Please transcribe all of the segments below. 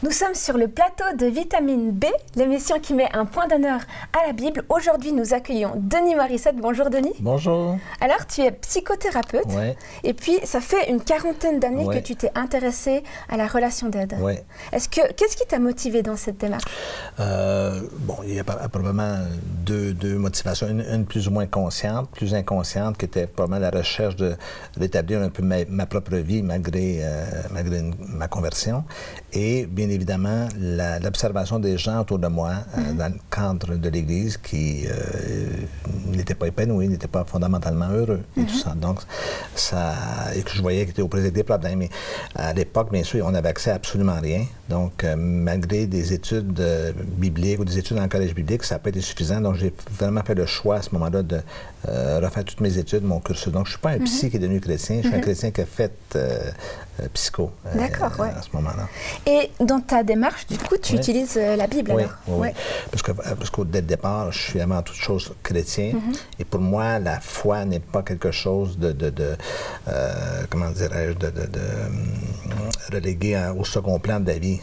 Nous sommes sur le plateau de Vitamine B, l'émission qui met un point d'honneur à la Bible. Aujourd'hui, nous accueillons Denis Morissette. Bonjour Denis. Bonjour. Alors, tu es psychothérapeute. Ouais. Et puis, ça fait une quarantaine d'années que tu t'es intéressé à la relation d'aide. Ouais. Qu'est-ce qui t'a motivé dans cette démarche? Bon, il y a probablement deux motivations. Une plus ou moins consciente, plus inconsciente, qui était probablement la recherche d'établir un peu ma propre vie malgré ma conversion. Et bien évidemment, l'observation des gens autour de moi dans le cadre de l'Église qui n'étaient pas épanouis, n'étaient pas fondamentalement heureux et tout ça. Donc, et que je voyais qu'ils étaient aux prises avec des problèmes. Mais à l'époque, bien sûr, on n'avait accès à absolument rien. Donc, malgré des études bibliques ou des études en collège biblique, ça n'a pas été suffisant. Donc, j'ai vraiment fait le choix à ce moment-là de refaire toutes mes études, mon cursus. Donc, je ne suis pas un psy qui est devenu chrétien, je suis un chrétien qui a fait psycho à ce moment-là. Et dans ta démarche, du coup, tu utilises la Bible alors? Oui. Parce qu'au dès le départ, je suis avant toute chose chrétien. Et pour moi, la foi n'est pas quelque chose comment dirais-je, relégué au second plan de la vie.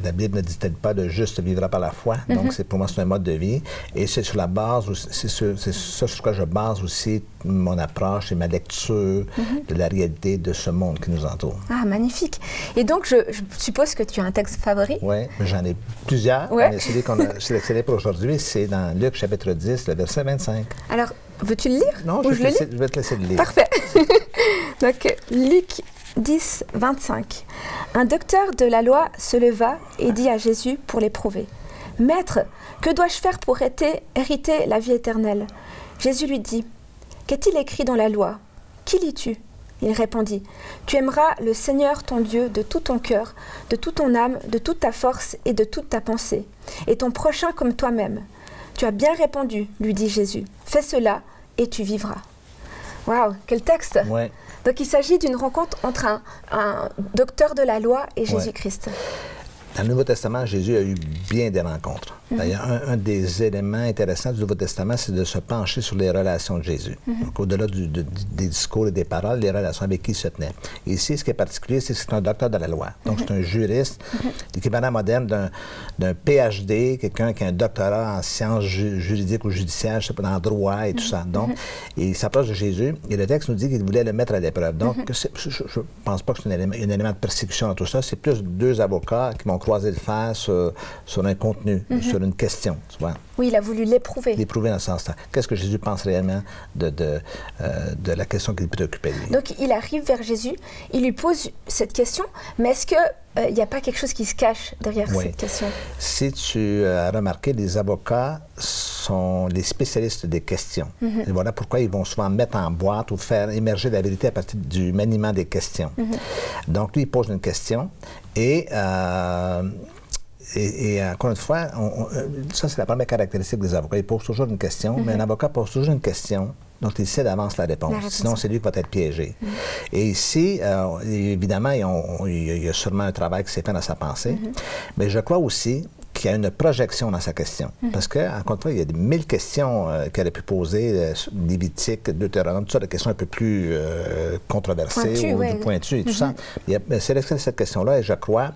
La Bible ne dit-elle pas de juste vivra par la foi. Donc, pour moi, c'est un mode de vie. Et c'est sur la base, c'est ça sur quoi je base aussi mon approche et ma lecture de la réalité de ce monde qui nous entoure. Ah, magnifique. Et donc, je suppose que tu as un texte favori? Oui, j'en ai plusieurs. Ouais. Mais celui qu'on a sélectionné pour aujourd'hui, c'est dans Luc chapitre 10, le verset 25. Alors, veux-tu le lire? Non, je vais te laisser le lire. Parfait. Donc, Luc 10, 25. Un docteur de la loi se leva et dit à Jésus pour l'éprouver: « Maître, que dois-je faire pour hériter la vie éternelle ?» Jésus lui dit: « Qu'est-il écrit dans la loi? Qui lis-tu » Il répondit: « Tu aimeras le Seigneur ton Dieu de tout ton cœur, de toute ton âme, de toute ta force et de toute ta pensée, et ton prochain comme toi-même. Tu as bien répondu, lui dit Jésus. Fais cela et tu vivras. » Waouh, quel texte! Ouais. Donc il s'agit d'une rencontre entre un docteur de la loi et Jésus-Christ. Dans le Nouveau Testament, Jésus a eu bien des rencontres. D'ailleurs, un des éléments intéressants du Nouveau Testament, c'est de se pencher sur les relations de Jésus. Donc, au-delà des discours et des paroles, les relations avec qui il se tenait. Et ici, ce qui est particulier, c'est que c'est un docteur de la loi. Donc, c'est un juriste, l'équivalent moderne d'un PhD, quelqu'un qui a un doctorat en sciences juridiques ou judiciaires, je sais pas, dans le droit et tout ça. Donc, il s'approche de Jésus et le texte nous dit qu'il voulait le mettre à l'épreuve. Donc, je ne pense pas que c'est un élément de persécution dans tout ça. C'est plus deux avocats qui vont croiser le fer sur un contenu, sur une question, tu vois. Oui, il a voulu l'éprouver. L'éprouver dans ce sens-là. Qu'est-ce que Jésus pense réellement de la question qui le préoccupait, lui? Donc, il arrive vers Jésus, il lui pose cette question, mais est-ce qu'il n'y a pas quelque chose qui se cache derrière cette question? Si tu as remarqué, les avocats sont les spécialistes des questions. Et voilà pourquoi ils vont souvent mettre en boîte ou faire émerger la vérité à partir du maniement des questions. Donc, lui, il pose une question et encore une fois, ça c'est la première caractéristique des avocats. Ils posent toujours une question, mais un avocat pose toujours une question dont il sait d'avance la réponse. Sinon, c'est lui qui va être piégé. Et ici, évidemment, il y a sûrement un travail qui s'est fait dans sa pensée, mais je crois aussi qu'il y a une projection dans sa question. Parce que, encore une fois, il y a 1000 questions qu'elle a pu poser, Lévitique, Deutéronome, tout ça, des questions un peu plus controversées ou pointues et tout ça. Il a sélectionné cette question-là et je crois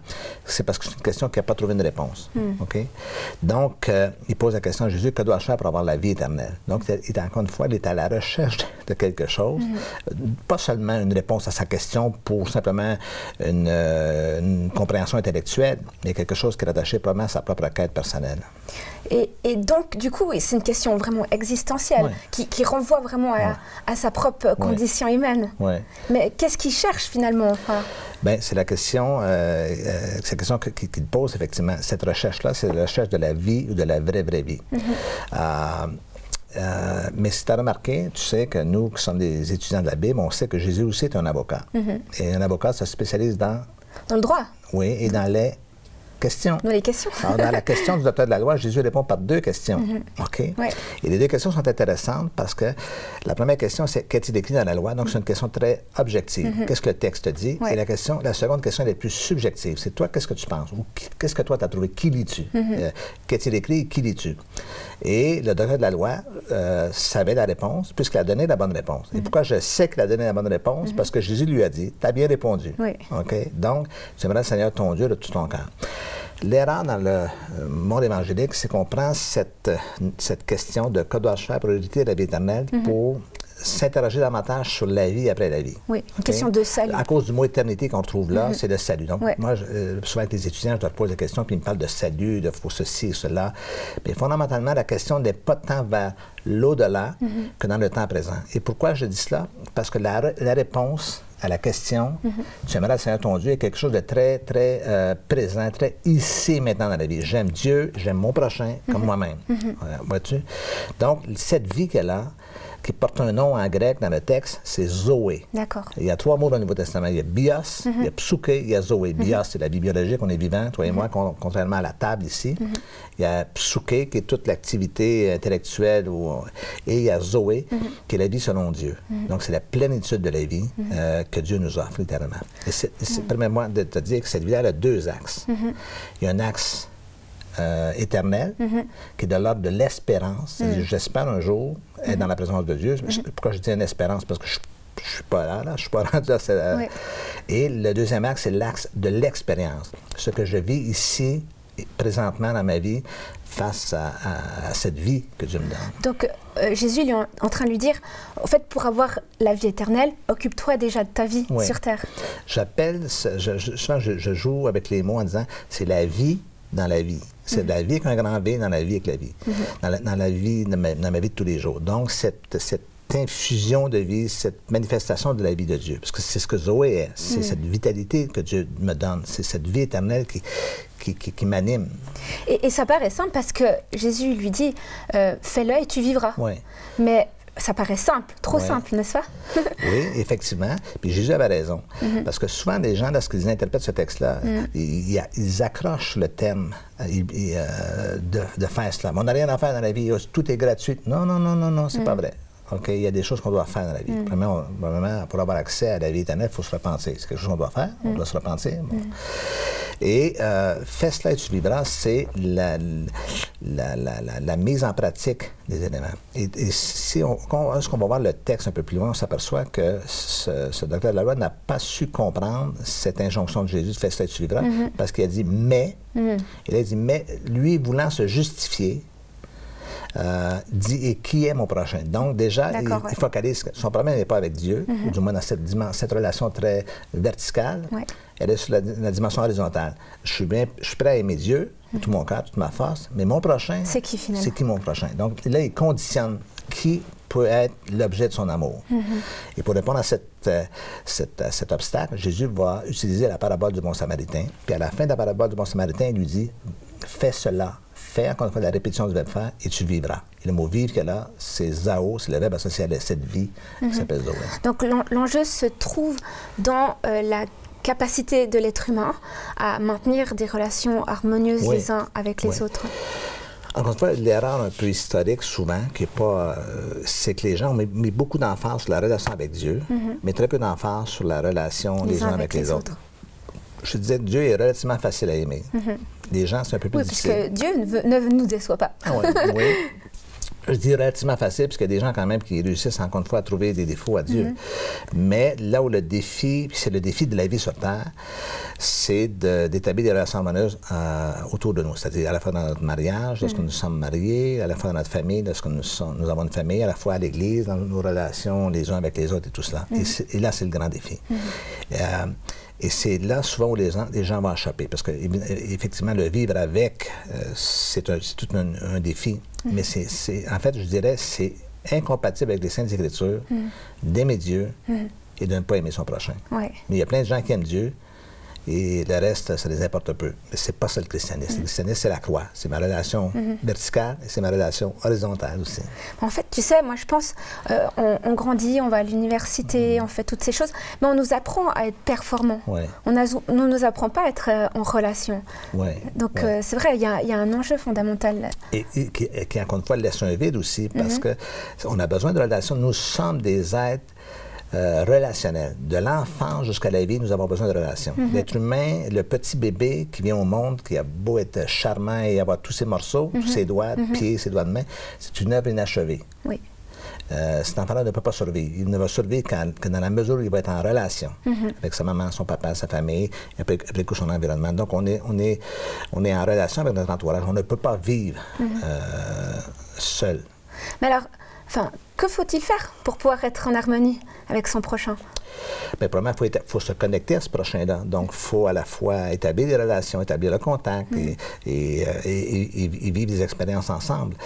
que c'est parce que c'est une question qui n'a pas trouvé une réponse. Okay? Donc, il pose la question à Jésus: que dois-je faire pour avoir la vie éternelle? Donc, encore une fois, il est à la recherche de quelque chose. Pas seulement une réponse à sa question pour simplement une compréhension intellectuelle, mais quelque chose qui est attaché probablement à sa propre quête personnelle. Et donc, du coup, c'est une question vraiment existentielle, qui renvoie vraiment à sa propre condition humaine. Mais qu'est-ce qu'il cherche finalement? Bien, c'est la question, qu'il pose, effectivement. Cette recherche-là, c'est la recherche de la vie ou de la vraie vie. Mais si tu as remarqué, tu sais que nous, qui sommes des étudiants de la Bible, on sait que Jésus aussi est un avocat. Et un avocat se spécialise dans le droit. Oui, et dans les questions. Dans les questions. Alors, dans la question du docteur de la loi, Jésus répond par deux questions. OK? Et les deux questions sont intéressantes parce que la première question, c'est qu'est-il écrit dans la loi? Donc, c'est une question très objective. Qu'est-ce que le texte dit? Et la seconde question, elle est plus subjective. C'est toi, qu'est-ce que tu penses? Ou qu'est-ce que toi, tu as trouvé? Qui lis-tu? Qu'est-il écrit? Qui lis-tu? Et le docteur de la loi savait la réponse puisqu'il a donné la bonne réponse. Et pourquoi je sais qu'il a donné la bonne réponse? Parce que Jésus lui a dit, tu as bien répondu. OK? Donc, tu aimeras le Seigneur ton Dieu de tout ton cœur. L'erreur dans le monde évangélique, c'est qu'on prend cette question de que dois-je faire pour hériter la vie éternelle pour s'interroger davantage sur la vie après la vie. Oui, une question de salut. À cause du mot éternité qu'on retrouve là, c'est le salut. Donc, moi, souvent avec les étudiants, je leur pose des questions, puis ils me parlent de salut, de faut ceci, cela. Mais fondamentalement, la question n'est pas tant vers l'au-delà que dans le temps présent. Et pourquoi je dis cela? Parce que la réponse à la question, tu aimeras le Seigneur ton Dieu, est quelque chose de très, très présent, très ici maintenant dans la vie. J'aime Dieu, j'aime mon prochain comme moi-même. Vois-tu? Donc, cette vie qu'elle a, qui porte un nom en grec dans le texte, c'est Zoé. D'accord. Il y a 3 mots dans le Nouveau Testament. Il y a bios, il y a psyché, il y a Zoé. Bios, c'est la vie biologique, on est vivant, toi et moi, contrairement à la table ici. Il y a psyché, qui est toute l'activité intellectuelle, et il y a Zoé, qui est la vie selon Dieu. Donc, c'est la plénitude de la vie que Dieu nous offre, littéralement. Et permets-moi de te dire que cette vie-là, elle a 2 axes. Il y a un axe éternel, qui est de l'ordre de l'espérance. C'est-à-dire, j'espère un jour être dans la présence de Dieu. Pourquoi je dis une espérance? Parce que je ne suis pas là, je suis pas rendu à cette... Et le deuxième axe, c'est l'axe de l'expérience. Ce que je vis ici, présentement dans ma vie, face à cette vie que Dieu me donne. Donc, Jésus est en train de lui dire, en fait, pour avoir la vie éternelle, occupe-toi déjà de ta vie sur terre. J'appelle, souvent je joue avec les mots en disant, c'est la vie dans la vie. C'est de la vie avec un grand V dans la vie avec la vie. Dans la vie, dans ma vie de tous les jours. Donc, cette infusion de vie, cette manifestation de la vie de Dieu. Parce que c'est ce que Zoé est. C'est cette vitalité que Dieu me donne. C'est cette vie éternelle qui m'anime. Et ça paraît simple parce que Jésus lui dit, fais-le et tu vivras. Oui. Mais ça paraît simple, trop simple, n'est-ce pas? Oui, effectivement. Puis Jésus avait raison. Parce que souvent, les gens, lorsqu'ils interprètent ce texte-là, ils accrochent le thème de faire cela. Mais on n'a rien à faire dans la vie, tout est gratuit. Non, non, non, non, non, c'est pas vrai. OK, il y a des choses qu'on doit faire dans la vie. Premièrement, pour avoir accès à la vie éternelle, il faut se repentir. C'est quelque chose qu'on doit faire, on doit se repentir. Bon. Et fais cela et tu vivras, c'est la mise en pratique des éléments. Et si lorsqu'on va voir le texte un peu plus loin, on s'aperçoit que ce docteur de la loi n'a pas su comprendre cette injonction de Jésus, fais cela et tu vivras, parce qu'il a dit « mais ». Il a dit « mais », lui voulant se justifier, dit « et qui est mon prochain ?» Donc déjà, il focalise, son problème n'est pas avec Dieu, ou du moins dans cette relation très verticale, elle est sur la dimension horizontale. Je suis prêt à aimer Dieu, tout mon cœur, toute ma force, mais mon prochain, c'est qui finalement? C'est qui mon prochain? Donc là, il conditionne qui peut être l'objet de son amour. Et pour répondre à cet obstacle, Jésus va utiliser la parabole du bon samaritain, puis à la fin de la parabole du bon samaritain, il lui dit « fais cela ». Fais encore une fois la répétition du verbe faire et tu vivras. Et le mot vivre qu'elle a, c'est Zao, c'est le verbe associé à cette vie qui s'appelle Zoé. Donc l'enjeu se trouve dans la capacité de l'être humain à maintenir des relations harmonieuses les uns avec les autres. Encore une fois, l'erreur un peu historique, souvent, qui est pas... c'est que les gens ont mis beaucoup d'emphase sur la relation avec Dieu, mais très peu d'emphase sur la relation les uns avec les autres. Je disais que Dieu est relativement facile à aimer. Les gens, c'est un peu plus difficile. Oui, parce que Dieu ne nous déçoit pas. Oui. Je dis relativement facile, parce qu'il y a des gens quand même qui réussissent encore une fois à trouver des défauts à Dieu. Mais là où le défi, c'est le défi de la vie sur Terre, c'est d'établir des relations harmonieuses autour de nous. C'est-à-dire à la fois dans notre mariage, lorsque nous sommes mariés, à la fois dans notre famille, lorsque nous avons une famille, à la fois à l'Église, dans nos relations les uns avec les autres et tout cela. Et là, c'est le grand défi. Et c'est là, souvent, où les gens vont échapper. Parce que, effectivement, le vivre avec, c'est tout un défi. Mais en fait, je dirais, c'est incompatible avec les Saintes Écritures d'aimer Dieu et de ne pas aimer son prochain. Mais il y a plein de gens qui aiment Dieu et le reste, ça les importe peu. Mais c'est pas ça le christianisme. Le christianisme, c'est la croix. C'est ma relation verticale et c'est ma relation horizontale aussi. En fait, tu sais, moi je pense, on grandit, on va à l'université, on fait toutes ces choses, mais on nous apprend à être performant. On ne nous apprend pas à être en relation. Donc c'est vrai, il y a un enjeu fondamental. Et qui, encore une fois, laisse un vide aussi, parce qu'on a besoin de relations. Nous sommes des êtres relationnel. De l'enfance jusqu'à la vie, nous avons besoin de relations. L'être humain, le petit bébé qui vient au monde, qui a beau être charmant et avoir tous ses morceaux, tous ses doigts, pieds, ses doigts de main, c'est une œuvre inachevée. cet enfant-là ne peut pas survivre. Il ne va survivre que dans la mesure où il va être en relation avec sa maman, son papa, sa famille, et après coup son environnement. Donc, on est en relation avec notre entourage. On ne peut pas vivre seul. Mais alors, que faut-il faire pour pouvoir être en harmonie avec son prochain? Bien, premièrement, il faut se connecter à ce prochain-là. Donc, il faut à la fois établir des relations, établir le contact et vivre des expériences ensemble.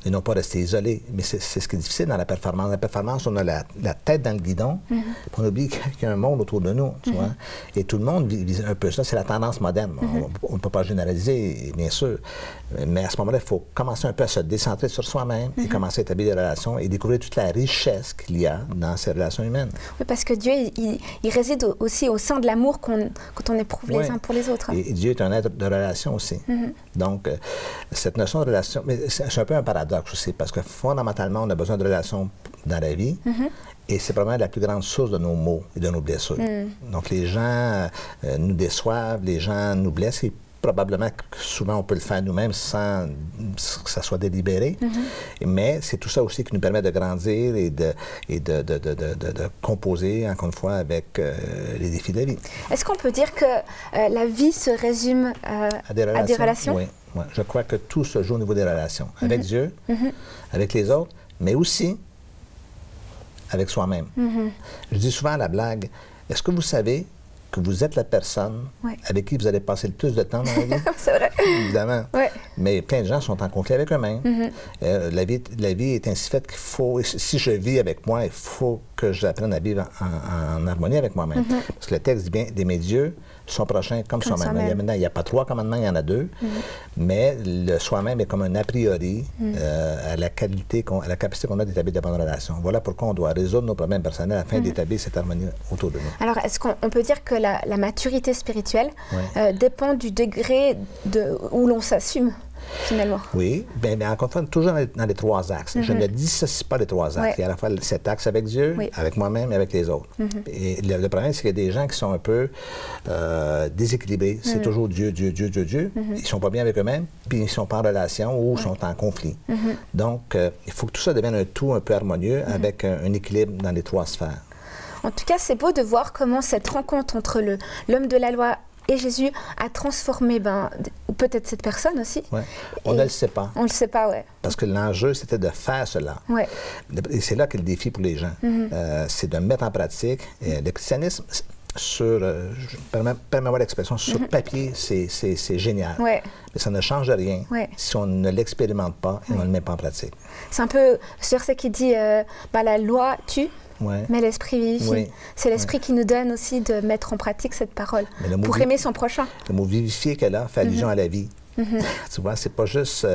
Et non pas rester isolés. Mais c'est ce qui est difficile dans la performance. La performance, on a la tête dans le guidon, puis on oublie qu'il y a un monde autour de nous, tu vois. Et tout le monde vit un peu ça. C'est la tendance moderne. On ne peut pas généraliser, bien sûr. Mais à ce moment-là, il faut commencer un peu à se décentrer sur soi-même et commencer à établir des relations et découvrir toute la richesse qu'il y a dans ces relations humaines. Oui, parce que Dieu, il réside aussi au sein de l'amour quand on éprouve les uns pour les autres. Et Dieu est un être de relation aussi. Donc, cette notion de relation, mais c'est un peu un paradoxe aussi, parce que fondamentalement, on a besoin de relations dans la vie. Et c'est probablement la plus grande source de nos maux et de nos blessures. Donc, les gens nous déçoivent, les gens nous blessent. Et probablement que souvent on peut le faire nous-mêmes sans que ça soit délibéré, mais c'est tout ça aussi qui nous permet de grandir et de composer, encore une fois, avec les défis de la vie. Est-ce qu'on peut dire que la vie se résume à des relations? Oui, oui. Je crois que tout se joue au niveau des relations, avec Dieu, avec les autres, mais aussi avec soi-même. Je dis souvent à la blague, est-ce que vous savez que vous êtes la personne avec qui vous allez passer le plus de temps dans la vie? C'est vrai. Évidemment. Mais plein de gens sont en conflit avec eux-mêmes. La vie est ainsi faite qu'il faut, si je vis avec moi, il faut que j'apprenne à vivre en harmonie avec moi-même. Parce que le texte dit bien d'aimer Dieu, son prochain comme soi-même. Il n'y a pas 3 commandements, il y en a 2. Mais le soi-même est comme un a priori à la qualité, à la capacité qu'on a d'établir de bonnes relations. Voilà pourquoi on doit résoudre nos problèmes personnels afin d'établir cette harmonie autour de nous. Alors, est-ce qu'on peut dire que la maturité spirituelle dépend du degré où l'on s'assume, finalement? Oui, bien encore une fois, toujours dans les 3 axes. Je ne dissocie pas les 3 axes. Il y a à la fois cet axe avec Dieu, avec moi-même et avec les autres. Et le problème, c'est qu'il y a des gens qui sont un peu déséquilibrés. C'est toujours Dieu, Dieu, Dieu, Dieu, Dieu. Ils ne sont pas bien avec eux-mêmes, puis ils ne sont pas en relation ou sont en conflit. Donc, il faut que tout ça devienne un tout un peu harmonieux avec un équilibre dans les 3 sphères. En tout cas, c'est beau de voir comment cette rencontre entre l'homme de la loi et Jésus a transformé peut-être cette personne aussi. On ne le sait pas. On ne le sait pas, oui. Parce que l'enjeu, c'était de faire cela. Et c'est là que le défi pour les gens. C'est de mettre en pratique. Le christianisme, permets-moi l'expression, sur papier, c'est génial. Mais ça ne change rien si on ne l'expérimente pas et on ne le met pas en pratique. C'est un peu ce verset qui dit la loi tue. Mais l'esprit vivifie. C'est l'esprit qui nous donne aussi de mettre en pratique cette parole pour aimer son prochain. Le mot vivifier qu'elle a fait allusion à la vie. Tu vois, c'est pas juste,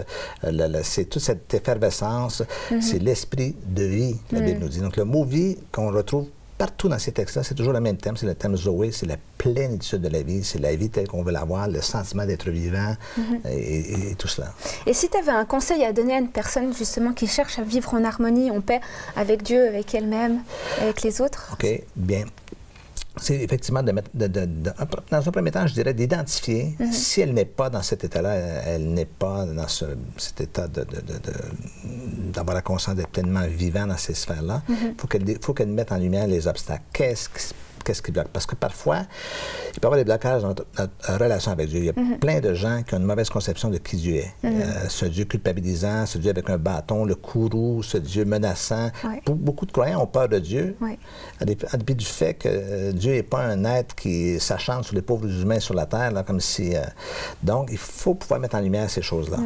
c'est toute cette effervescence, c'est l'esprit de vie, la Bible nous dit. Donc le mot vie qu'on retrouve partout dans ces textes-là, c'est toujours le même thème, c'est le thème Zoé, c'est la plénitude de la vie, c'est la vie telle qu'on veut l'avoir, le sentiment d'être vivant et tout cela. Et si tu avais un conseil à donner à une personne justement qui cherche à vivre en harmonie, en paix avec Dieu, avec elle-même, avec les autres? OK, bien. C'est effectivement dans un premier temps, je dirais d'identifier si elle n'est pas dans cet état-là, elle n'est pas dans cet état d'avoir la conscience d'être pleinement vivant dans ces sphères-là. Il faut qu'elle mette en lumière les obstacles. Qu'est-ce qui bloque? Parce que parfois, il peut y avoir des blocages dans notre relation avec Dieu. Il y a plein de gens qui ont une mauvaise conception de qui Dieu est. Ce Dieu culpabilisant, ce Dieu avec un bâton, le courroux, ce Dieu menaçant. Beaucoup de croyants ont peur de Dieu, en dépit du fait que Dieu n'est pas un être qui s'acharne sur les pauvres humains sur la terre, là, comme si... Donc, il faut pouvoir mettre en lumière ces choses-là.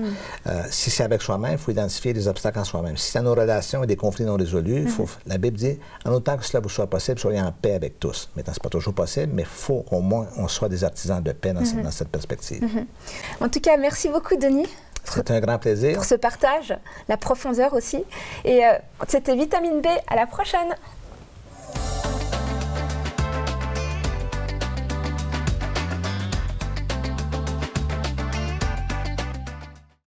Si c'est avec soi-même, il faut identifier les obstacles en soi-même. Si c'est dans nos relations et des conflits non résolus, la Bible dit, en autant que cela vous soit possible, soyez en paix avec tous. Maintenant, ce n'est pas toujours possible, mais il faut qu'au moins on soit des artisans de paix dans cette perspective. En tout cas, merci beaucoup, Denis. C'était un grand plaisir. Pour ce partage, la profondeur aussi. Et c'était Vitamine B. À la prochaine.